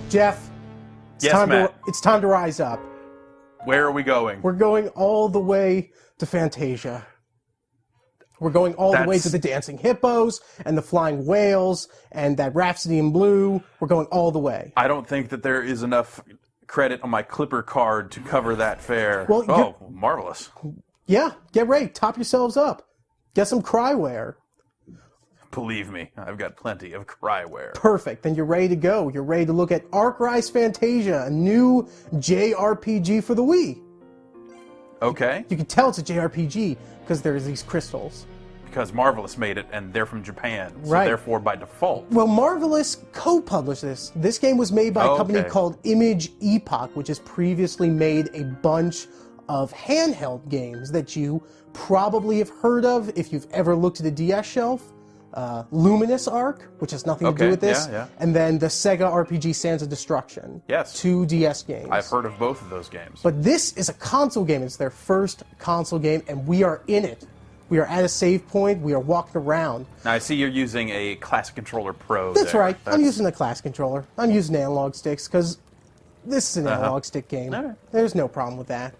Jeff, Yes, Matt. it's time to rise up. Where are we going? We're going all the way to Fantasia. We're going all the way to the dancing hippos and the flying whales and that Rhapsody in Blue. We're going all the way. I don't think that there is enough credit on my Clipper card to cover that fare. Well, marvelous. Yeah, get ready. Top yourselves up. Get some cryware. Believe me, I've got plenty of cryware. Perfect. Then you're ready to go. You're ready to look at Rise Fantasia, a new JRPG for the Wii. Okay. You can tell it's a JRPG because there's these crystals. Because Marvelous made it, and they're from Japan, so Right. therefore by default. Well, Marvelous co-published this. This game was made by a company called Image Epoch, which has previously made a bunch of handheld games that you probably have heard of if you've ever looked at a DS shelf. Luminous Arc, which has nothing to do with this, and then the Sega RPG Sands of Destruction. Yes. 2 DS games. I've heard of both of those games. But this is a console game. It's their first console game, and we are in it. We are at a save point. We are walking around. Now, I see you're using a Classic Controller Pro. That's right. I'm using a Class controller. I'm using analog sticks because this is an analog stick game. Right. There's no problem with that.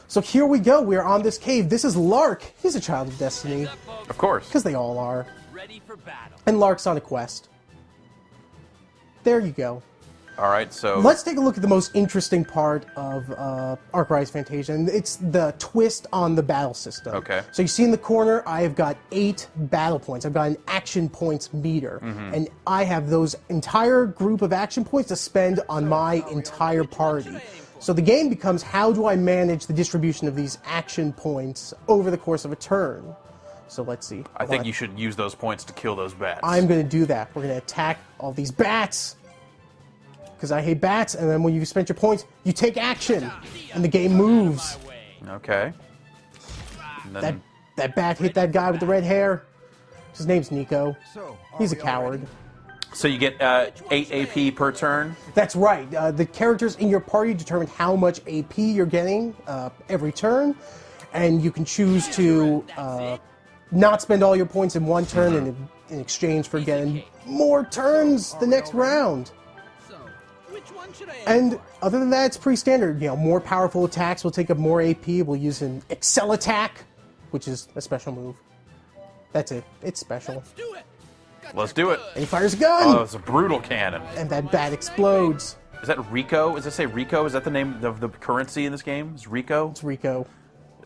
So here we go. We are on this cave. This is Lark. He's a child of Destiny. Of course. Because they all are. Ready for battle. And Lark's on a quest. There you go. All right, so... Let's take a look at the most interesting part of Rise Fantasia, and it's the twist on the battle system. Okay. So you see in the corner, I have got 8 battle points. I've got an action points meter, and I have those entire group of action points to spend on my entire party. So the game becomes, how do I manage the distribution of these action points over the course of a turn? So let's see. I think you should use those points to kill those bats. I'm going to do that. We're going to attack all these bats. Because I hate bats, and then when you've spent your points, you take action, and the game moves. Okay. And then... That bat hit that guy with the red hair. His name's Nico. He's a coward. So you get 8 AP per turn? That's right. The characters in your party determine how much AP you're getting every turn, and you can choose to not spend all your points in one turn in exchange for getting more turns the next round. And other than that, it's pretty standard. You know, more powerful attacks will take up more AP. We'll use an Excel attack, which is a special move. That's it. It's special. Let's do it. And he fires a gun! Oh, it's a brutal cannon. And that bat explodes. Is that Rico? Does it say Rico? Is that the name of the currency in this game? Is Rico? It's Rico.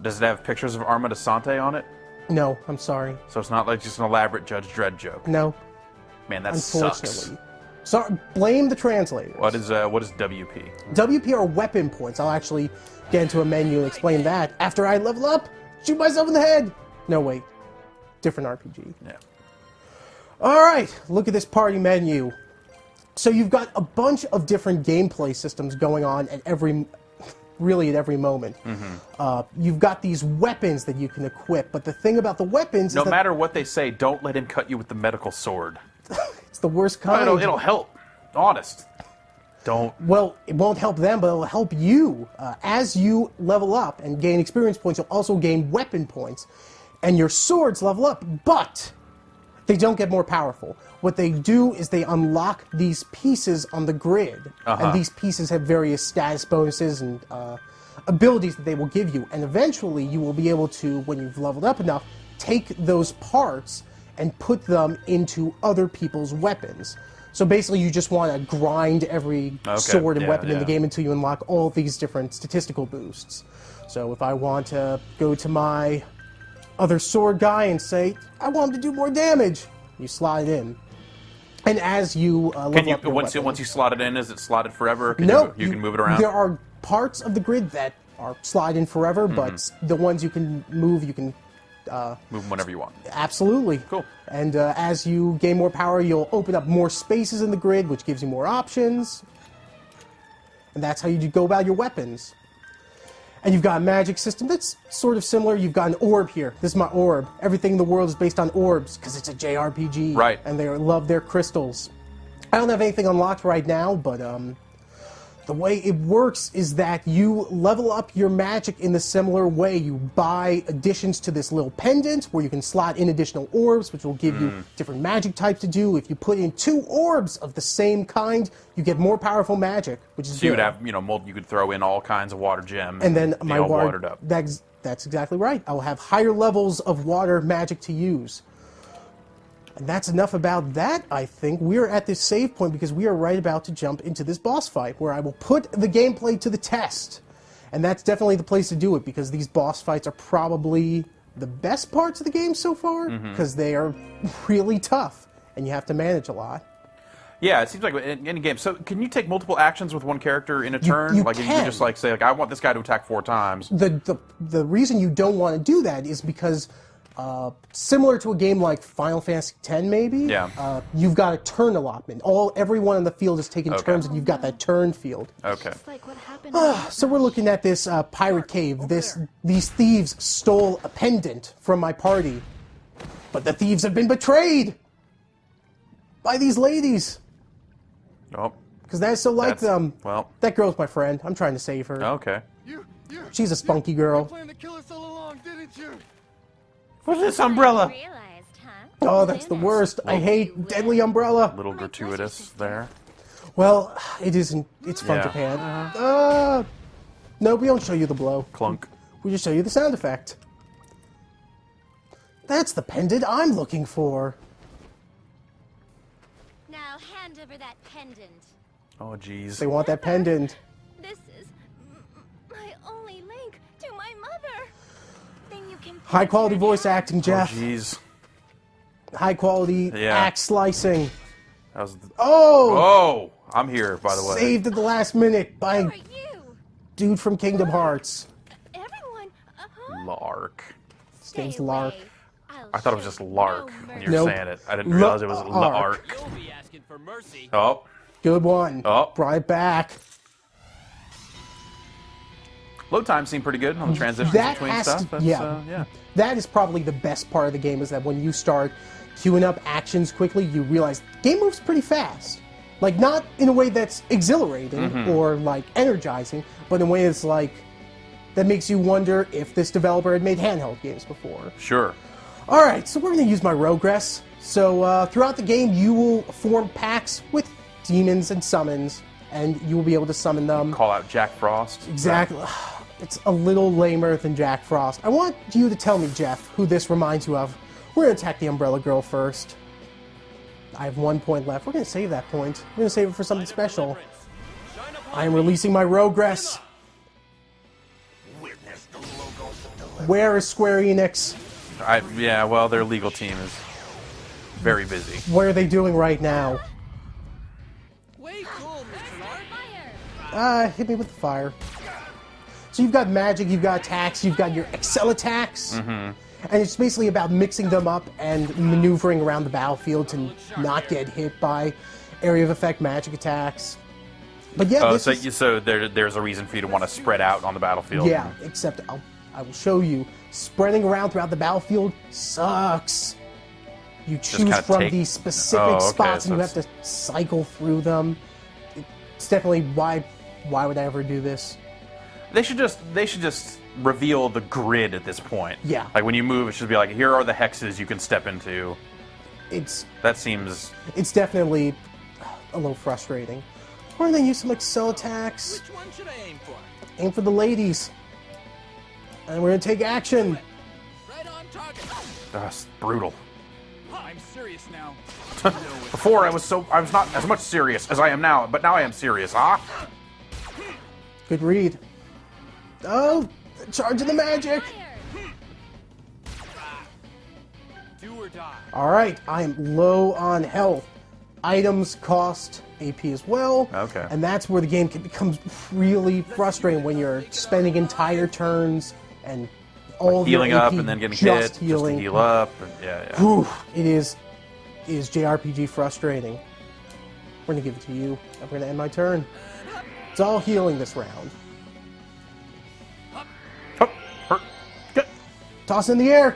Does it have pictures of Arma de Sante on it? No, I'm sorry. So it's not like just an elaborate Judge Dredd joke? No. Man, that Unfortunately. sucks. So, blame the translators. What is WP? WP are weapon points. I'll actually get into a menu and explain that. After I level up, shoot myself in the head! No, wait. Different RPG. Yeah. Alright, look at this party menu. So you've got a bunch of different gameplay systems going on at every moment. You've got these weapons that you can equip, but the thing about the weapons No is that matter what they say, don't let him cut you with the medical sword. it's the worst kind. It'll help. Honest. Don't. Well, it won't help them, but it'll help you. As you level up and gain experience points, you'll also gain weapon points. And your swords level up, but they don't get more powerful. What they do is they unlock these pieces on the grid. And these pieces have various status bonuses and abilities that they will give you. And eventually you will be able to, when you've leveled up enough, take those parts and put them into other people's weapons. So basically you just want to grind every sword and weapon in the game until you unlock all these different statistical boosts. So if I want to go to my other sword guy and say, I want him to do more damage, you slot it in. And as you level up your once you slot it in, is it slotted forever? No, you can move it around? There are parts of the grid that are slide in forever, but the ones you can move, you can move them whenever you want. Absolutely. Cool. And as you gain more power, you'll open up more spaces in the grid, which gives you more options. And that's how you go about your weapons. And you've got a magic system that's sort of similar. You've got an orb here. This is my orb. Everything in the world is based on orbs, because it's a JRPG. Right. And they love their crystals. I don't have anything unlocked right now, but The way it works is that you level up your magic in the similar way. You buy additions to this little pendant where you can slot in additional orbs, which will give you different magic types to do. If you put in 2 orbs of the same kind, you get more powerful magic, which is So you good. would have, you could throw in all kinds of water gems. And then be my all water, watered up. that's exactly right. I will have higher levels of water magic to use. And that's enough about that, I think. We're at this save point because we are right about to jump into this boss fight where I will put the gameplay to the test. And that's definitely the place to do it because these boss fights are probably the best parts of the game so far because they are really tough and you have to manage a lot. Yeah, it seems like in any game. So can you take multiple actions with one character in a turn? you like you can. can just like say like I want this guy to attack 4 times. The reason you don't want to do that is because similar to a game like Final Fantasy X, maybe. Yeah. You've got a turn allotment. Everyone on the field is taking turns, and you've got that turn field. Okay. It's like what happened. So we're looking at this pirate cave. These thieves stole a pendant from my party, but the thieves have been betrayed by these ladies Oh. because they're so like them. Well. That girl's my friend. I'm trying to save her. Okay. She's a spunky girl. Planned to kill us all along, didn't you? What's this umbrella? Realized, huh? Oh, that's the worst. I hate Deadly Umbrella. A little gratuitous there. Well, it isn't. It's fun Yeah. Japan. No, we don't show you the blow. Clunk. We just show you the sound effect. That's the pendant I'm looking for. Now hand over that pendant. Oh, jeez. They want that pendant. This is my only link to my mother. Then you can High quality put her voice down. acting, Oh, Jeff. jeez. High quality Yeah. axe slicing. That was. Oh! Oh, I'm here, by the way. Saved at the last minute by Who a are you? dude from Kingdom Hearts. Everyone. Lark. His Stay name's Lark. away. I'll I thought it was show just you Lark no when you were Nope. saying it. I didn't realize it was Lark. Lark. You'll be asking for mercy. Oh. Good one. Oh. Brought it back. Load time seemed pretty good on the transitions That between has stuff. to, That's, yeah. yeah. That is probably the best part of the game is that when you start queuing up actions quickly, you realize the game moves pretty fast. Like, not in a way that's exhilarating or, like, energizing, but in a way that's, like, that makes you wonder if this developer had made handheld games before. Sure. Alright, so we're going to use my Rogress. So, throughout the game, you will form packs with demons and summons, and you will be able to summon them. Call out Jack Frost. Exactly. It's a little lamer than Jack Frost. I want you to tell me, Jeff, who this reminds you of. We're going to attack the Umbrella Girl first. I have 1 point left. We're going to save that point. We're going to save it for something special. I am releasing my Rogress. Where is Square Enix? Yeah, well, their legal team is very busy. What are they doing right now? Way cool, Mr. Lark. Hit me with the fire. So you've got magic, you've got attacks, you've got your Excel attacks. And it's basically about mixing them up and maneuvering around the battlefield to not get hit by area of effect magic attacks. But yeah, Oh, this so, is, so there's a reason for you to want to spread out on the battlefield. yeah, except I will show you. Spreading around throughout the battlefield sucks. You choose kinda from take- these specific Oh, okay, spots so and you have to cycle through them. It's definitely why would I ever do this? They should just reveal the grid at this point. Yeah. Like when you move, it should be like, here are the hexes you can step into. It's That seems. It's definitely a little frustrating. We're gonna use some Excel attacks. Which one should I aim for? Aim for the ladies. And we're gonna take action. Right on target. It's brutal. I'm serious now. Before I was not as much serious as I am now, but now I am serious, huh? Good read. Oh, charge of the magic. Do or die. Alright, I am low on health. Items cost AP as well. Okay. And that's where the game becomes really frustrating when you're spending entire turns and all of your Healing up AP and then getting just hit, healing. just to heal up. And, yeah. Whew, it is JRPG frustrating. We're gonna give it to you. I'm gonna end my turn. It's all healing this round. Hup, hurt, good. Toss in the air.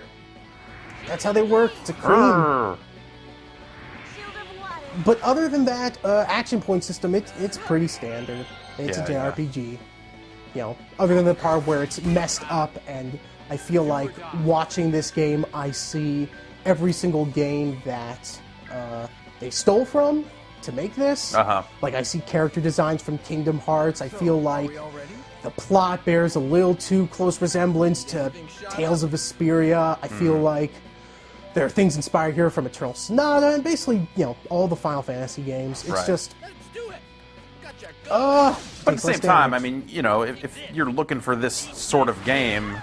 That's how they work. It's a cream. Grr. Shield of water. But other than that, action point system, it's pretty standard. It's a Yeah, JRPG. You know, other than the part where it's messed up, and I feel like watching this game, I see every single game that they stole from to make this. Like, I see character designs from Kingdom Hearts. I feel like the plot bears a little too close resemblance to Tales of Vesperia. I feel like there are things inspired here from Eternal Sonata, and basically, you know, all the Final Fantasy games. It's just... Let's do it. Gotcha. But at the same time, I mean, you know, if you're looking for this sort of game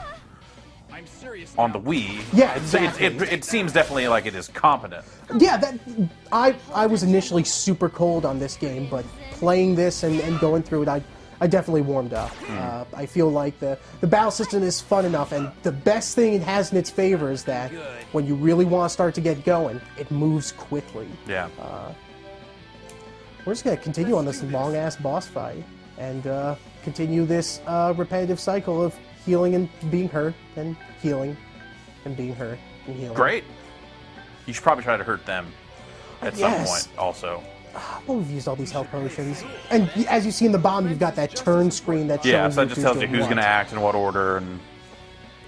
I'm serious on now. the Wii, Yeah, exactly. it seems definitely like it is competent. Yeah, that I was initially super cold on this game, but playing this and going through it, I definitely warmed up. I feel like the battle system is fun enough, and the best thing it has in its favor is that when you really want to start to get going, it moves quickly. Yeah. We're just going to continue on this long-ass boss fight, and continue this repetitive cycle of healing and being hurt, and healing and being hurt, and healing. Great. You should probably try to hurt them at some Yes. point also. Well, we've used all these health potions. And as you see in the bottom, you've got that turn screen that shows Yeah, so that you just tells you who's what. going to act in what order. And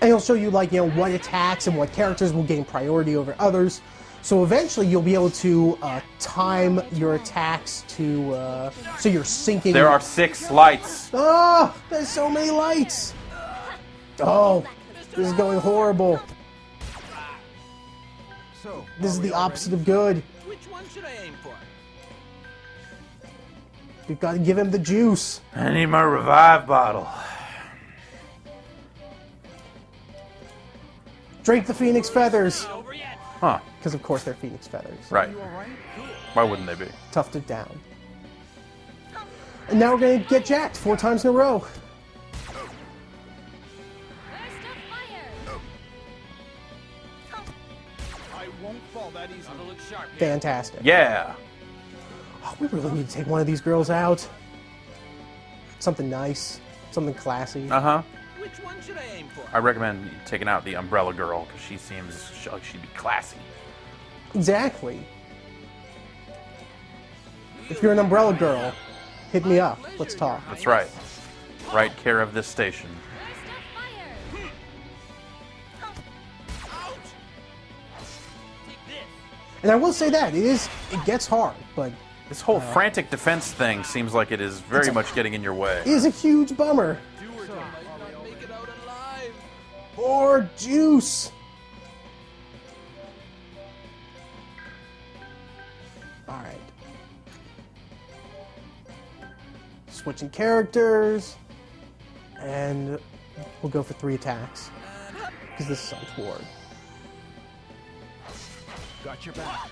it'll show you, like, you know, what attacks and what characters will gain priority over others. So eventually you'll be able to time your attacks to, so you're syncing... there are 6 lights. Oh, there's so many lights! Oh, this is going horrible. So, This is the opposite of good. which one should I aim for? You've got to give him the juice. I need my revive bottle. Drink the phoenix feathers. Over yet. Huh. Because, of course, they're phoenix feathers. Right. Why wouldn't they be? Tufted down. And now we're going to get jacked 4 times in a row. Burst of fire! I won't fall that easy. Gotta look sharp here. Fantastic. Yeah. Oh, we really need to take one of these girls out. Something nice. Something classy. Uh-huh. Which one should I aim for? I recommend taking out the Umbrella Girl, because she seems like she'd be classy. Exactly. If you're an umbrella girl, hit me up. Let's talk. That's right. Right care of this station. Burst of fire! Ouch! Take this. And I will say that it gets hard, but This whole frantic defense thing seems like it is very much getting in your way. it is a huge bummer. Do or die. Might not make it out alive. More juice. All right. Switching characters, and we'll go for 3 attacks because this is untoward. Got your back.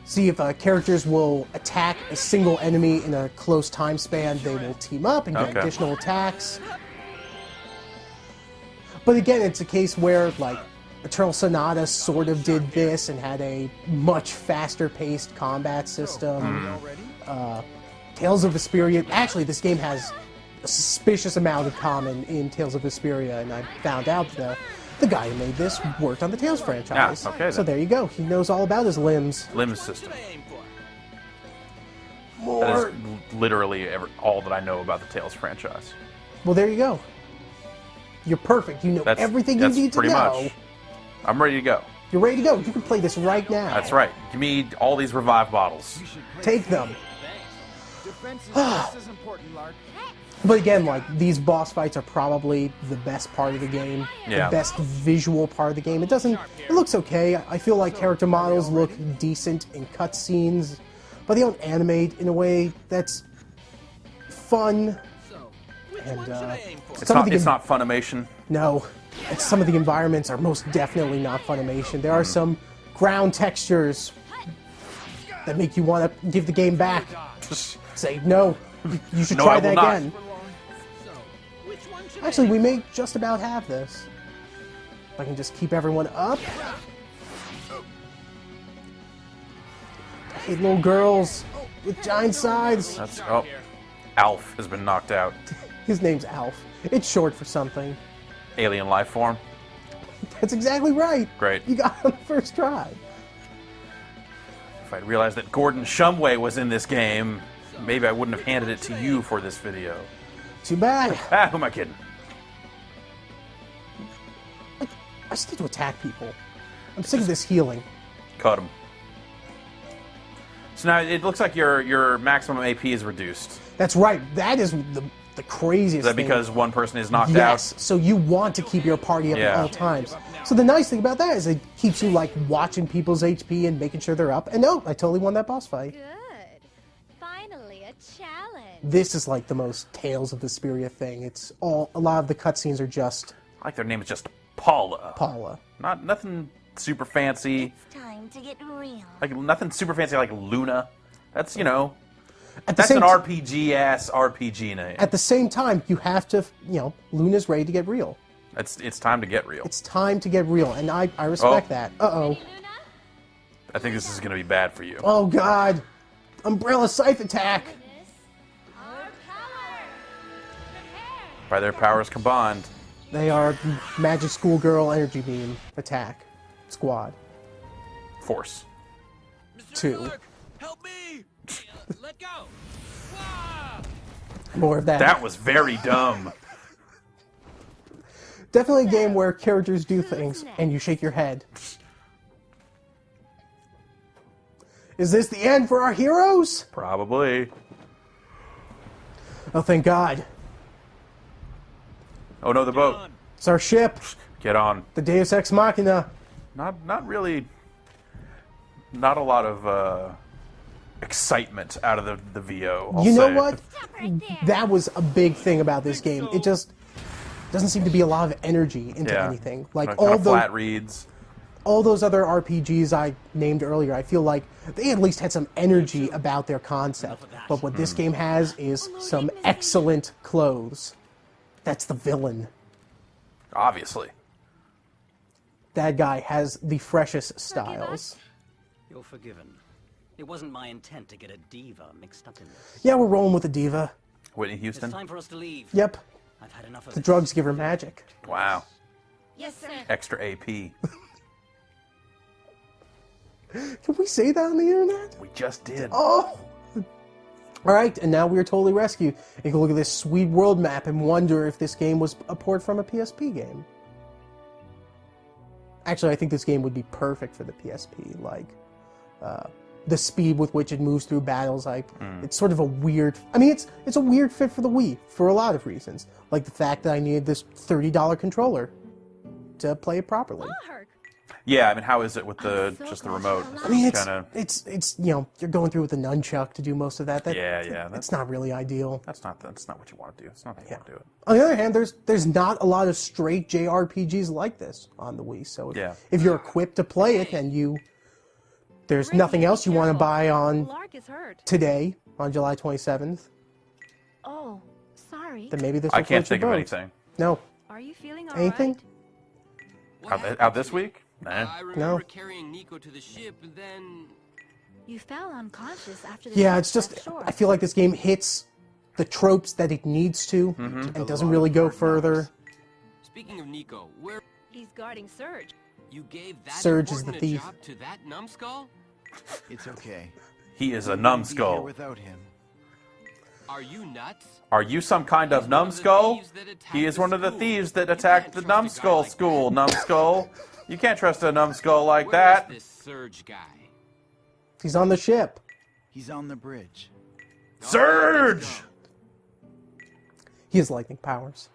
See if characters will attack a single enemy in a close time span. They will team up and get Okay. additional attacks. But again, it's a case where, like, Eternal Sonata sort of did this and had a much faster-paced combat system. Already? Tales of Vesperia... Actually, this game has a suspicious amount in common in Tales of Vesperia, and I found out the guy who made this worked on the Tales franchise. okay, So then. there you go. He knows all about his limbs. Limb Should system. I aim for? That More... is literally all that I know about the Tales franchise. Well, there you go. You're perfect. You know That's everything you that's need to pretty know. much. I'm ready to go. You're ready to go. You can play this right now. That's right. Give me all these revive bottles. Take them. Defense is just as important, Lark. But again, like, these boss fights are probably the best part of the game. Yeah. The best visual part of the game. It looks okay. I feel like character models look decent in cutscenes, but they don't animate in a way that's fun. So, which And, one should I aim for? It's not Funimation. No, some of the environments are most definitely not Funimation. There are some ground textures that make you want to give the game back. Say, no, you should No, try I that will not. again. So, which one should Actually, I we aim may just about have this. If I can just keep everyone up. I hate little girls with giant sides. That's Alf has been knocked out. His name's Alf. It's short for something. Alien life form. That's exactly right. Great. You got it on the first try. If I'd realized that Gordon Shumway was in this game, Maybe I wouldn't have handed it to you for this video. Too bad. Ah, who am I kidding? I just need to attack people. I'm sick of this healing. Cut him. So now it looks like your maximum AP is reduced. That's right. That is the craziest Is that thing. because one person is knocked Yes. out? So you want to keep your party up at Yeah. all times. So the nice thing about that is it keeps you like watching people's HP and making sure they're up. And no, I totally won that boss fight. Good. Finally, a challenge. This is like the most Tales of Vesperia thing. It's all a lot of the cutscenes are just I like their name is just Paula. Paula. Nothing super fancy. It's time to get real. Like nothing super fancy like Luna. That's At the that's same an t- RPG-ass RPG name. At the same time, you have to, Luna's ready to get real. It's time to get real. It's time to get real, and I respect that. Uh-oh. Luna? I think this is going to be bad for you. Oh, God. Umbrella Scythe attack. This, our power. Prepare. By their powers combined. They are Magic Schoolgirl Energy Beam attack squad. Force. Mr. 2. Clark, help me! Let go! Wah! More of that. That was very dumb. Definitely a game where characters do things and you shake your head. Is this the end for our heroes? Probably. Oh, thank God. Oh no, the boat. It's our ship, Get on. the Deus Ex Machina. Not really. Not a lot of excitement out of the VO. I'll You know say. what? Stop right there. That was a big thing about this game. It just doesn't seem to be a lot of energy into Yeah. anything. Like Kind all of those, flat reads. all those other RPGs I named earlier, I feel like they at least had some energy about their concept. But what this game has is some excellent clothes. That's the villain. Obviously. That guy has the freshest styles. You're forgiven. It wasn't my intent to get a diva mixed up in this. Yeah, we're rolling with a diva. Whitney It's Houston. time for us to leave. Yep, I've had enough of the this. drugs give her magic. Wow. Yes, sir. Extra AP. Can we say that on the internet? We just did. Oh! Alright, and now we are totally rescued. You can look at this sweet world map and wonder if this game was a port from a PSP game. Actually, I think this game would be perfect for the PSP. Like, the speed with which it moves through battles, it's sort of a weird... I mean, it's a weird fit for the Wii, for a lot of reasons. Like the fact that I needed this $30 controller to play it properly. Mark. Yeah, I mean, how is it with the so just the glad remote? you're alive. I mean, Kinda- it's you're going through with the nunchuck to do most of that. Yeah. It's not really ideal. That's not what you want to do. It's not how you want to do it. On the other hand, there's not a lot of straight JRPGs like this on the Wii. So if you're equipped to play it and there's nothing else you want to buy on Lark is hurt. today on July 27th, Oh, sorry. then maybe this I will can't float think your of boat. anything. No. Are you feeling Anything? alright? Out this week? Nah. I remember No. carrying Nico to the ship, and then... You fell unconscious after the Yeah, jump it's just offshore. I feel like this game hits the tropes that it needs to and doesn't really go further. Speaking of Nico, where... He's guarding Surge. You gave that Surge is the important a thief. job to that numbskull? It's okay. He is a Wouldn't be here numbskull. without him. Are you nuts? Are you some kind of He's one of the numbskull? thieves that attacked He is the one of the school. thieves that You attacked can't the trust a guy numbskull like school, that. numbskull. You can't trust a numbskull like Where that. is this Surge guy? He's on the ship. He's on the bridge. Surge! Let's go. He has lightning powers.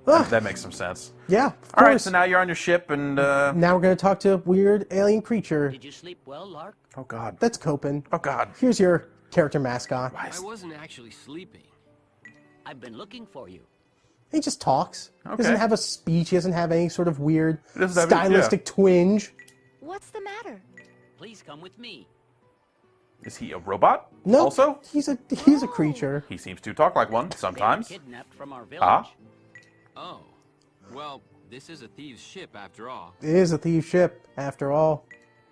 That makes some sense. Yeah, of All right, course. so now you're on your ship, and Now we're going to talk to a weird alien creature. Did you sleep well, Lark? oh god, That's Copen. oh god. Here's your character mascot. I wasn't actually sleeping. I've been looking for you. He just talks. He Okay. doesn't have a speech. He doesn't have any sort of weird He doesn't have any- stylistic twinge. What's the matter? Please come with me. Is he a robot? No, Also, he's a creature. he seems to talk like one They were sometimes. kidnapped from our village. Ah. Oh. Well, this is a thieves' ship after all. It is a thief ship, after all.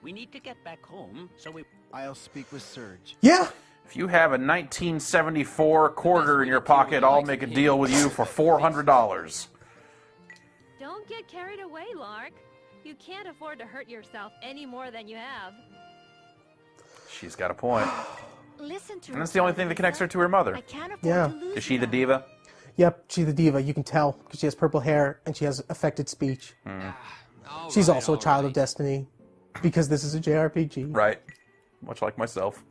We need to get back home, so we... I'll speak with Surge. Yeah, If you have a 1974 quarter in your pocket, I'll make a deal with you for $400. Don't get carried away, Lark. You can't afford to hurt yourself any more than you have. She's got a point. Listen to And her, that's the only thing that connects her to her mother. I can't afford Yeah. to lose Is she the now. diva? Yep, she's the diva. You can tell because she has purple hair and she has affected speech. All She's right, also a all child right. of destiny because this is a JRPG. Right. Much like myself.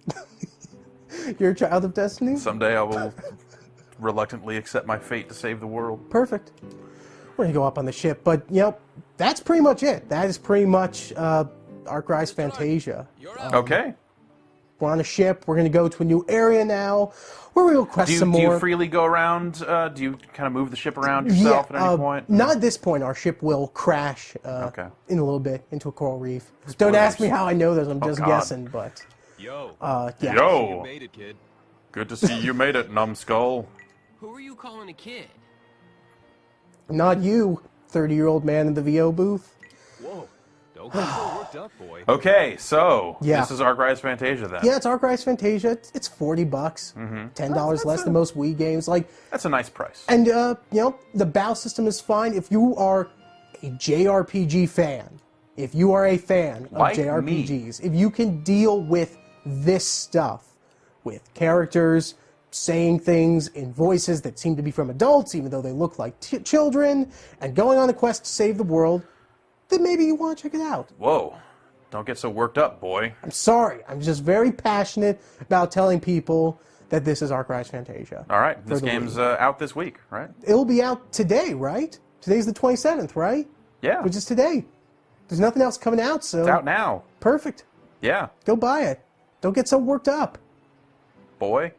You're a child of destiny? Someday I will reluctantly accept my fate to save the world. Perfect. We're going to go up on the ship, but, you know, that's pretty much it. That is pretty much Arc Rise Fantasia. You're up. Okay. We're on a ship. We're going to go to a new area now where we'll quest Do some you more. freely go around? Do you kind of move the ship around yourself at any point? Not at this point. Our ship will crash Okay. in a little bit into a coral reef. Don't ask me how I know this. I'm just God. guessing, but Yo, yeah. you Yo! made it, kid. Good to see you made it, numbskull. Who are you calling a kid? Not you, 30-year-old man in the VO booth. Whoa, don't get so worked up, boy. Okay, so Yeah. this is Arc Rise Fantasia then. Yeah, it's Arc Rise Fantasia. It's $40, $10 less than most Wii games. Like, That's a nice price. and you know, the battle system is fine if you are a JRPG fan. If you are a fan of Like JRPGs, if you can deal with this stuff, with characters saying things in voices that seem to be from adults, even though they look like children, and going on a quest to save the world, then maybe you want to check it out. Whoa. Don't get so worked up, boy. I'm sorry. I'm just very passionate about telling people that this is Arc Rise Fantasia. All right, for this the game's Wii. out this week, right? It'll be out today, right? Today's the 27th, right? Yeah. Which is today. There's nothing else coming out, so It's out now. perfect. Yeah, Go buy it. Don't get so worked up. boy.